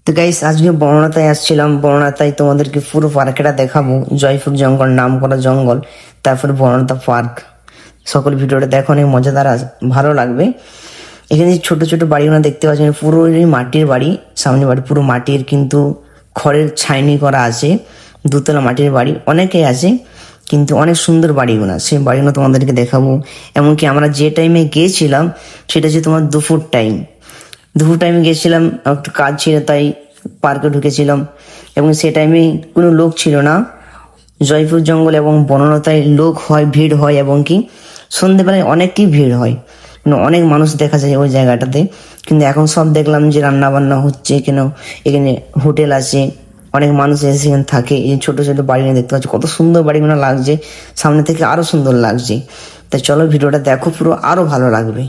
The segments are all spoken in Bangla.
তো গাইস আজকে বনলতায় আসছিলাম। বনলতায় তোমাদেরকে পুরো পার্কটা দেখাবো। জয়পুর জঙ্গল, নাম করা জঙ্গল, তারপরে বনলতা পার্ক। সকল ভিডিওটা দেখো, অনেক মজাদার, ভালো লাগবে। এখানে যে ছোট ছোট বাড়িগুলো দেখতে পাচ্ছেন, পুরো মাটির বাড়ি। সামনে বাড়ি পুরো মাটির, কিন্তু খড়ের ছাইনি করা আছে। দুতলা মাটির বাড়ি অনেকেই আছে, কিন্তু অনেক সুন্দর বাড়িগুলো। সেই বাড়িগুলো তোমাদেরকে দেখাবো। এমনকি আমরা যে টাইমে গিয়েছিলাম সেটা হচ্ছে তোমার দুপুর টাইমে গেছিলাম, একটু কাজ ছিল তাই পার্কে ঢুকেছিলাম, এবং সে টাইমে কোনো লোক ছিল না। জয়পুর জঙ্গল এবং বনলতায় লোক হয়, ভিড় হয়, এবং কি সন্ধেবেলায় অনেকই ভিড় হয়, অনেক মানুষ দেখা যায় ওই জায়গাটাতে। কিন্তু এখন সব দেখলাম যে রান্না বান্না হচ্ছে, কেন এখানে হোটেল আছে, অনেক মানুষ এসে সেখানে থাকে। এই ছোট ছোট বাড়ি দেখতে পাচ্ছি, কত সুন্দর বাড়িগুলো লাগছে, সামনে থেকে আরো সুন্দর লাগছে। তাই চলো ভিডিওটা দেখো, পুরো আরো ভালো লাগবে।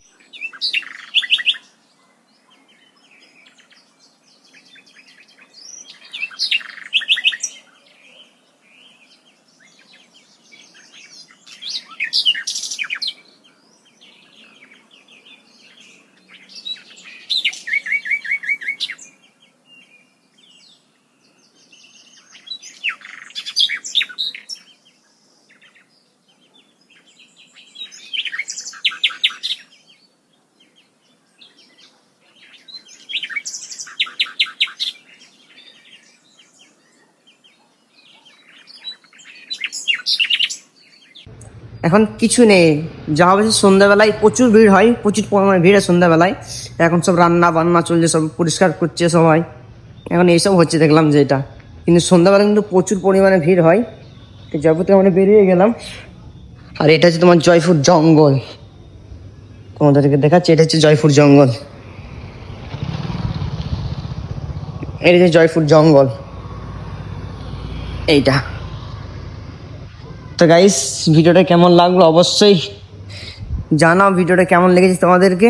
এখন কিছু নেই, যা হবে সন্ধ্যাবেলায় প্রচুর ভিড় হয়, প্রচুর পরিমাণে ভিড় হয় সন্ধ্যাবেলায়। এখন সব রান্না বান্না চলছে, সব পরিষ্কার করছে সবাই, এখন এইসব হচ্ছে দেখলাম যেটা। কিন্তু সন্ধ্যাবেলা কিন্তু প্রচুর পরিমাণে ভিড় হয়। জয়পুর থেকে আমরা বেরিয়ে গেলাম, আর এটা হচ্ছে তোমার জয়পুর জঙ্গল। তোমাদেরকে দেখাচ্ছি, এটা হচ্ছে জয়পুর জঙ্গল। এটা হচ্ছে জয়পুর জঙ্গল, এইটা। তো গাইস, ভিডিওটা কেমন লাগলো অবশ্যই জানাও, ভিডিওটা কেমন লেগেছে তোমাদেরকে।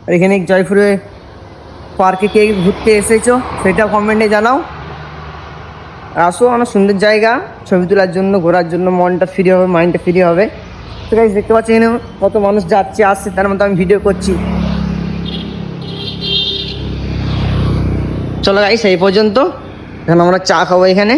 আর এখানে জয়পুরে পার্কে কে ঘুরতে এসেছো সেটাও কমেন্টে জানাও। আর আসো, অনেক সুন্দর জায়গা, ছবি তোলার জন্য, ঘোরার জন্য, মনটা ফ্রি হবে, মাইন্ডটা ফ্রি হবে। তো গাইস দেখতে পাচ্ছি এখানে কত মানুষ যাচ্ছে আসছে, তার মধ্যে আমি ভিডিও করছি। চলো গাইস, এই পর্যন্ত। এখন আমরা চা খাবো এখানে।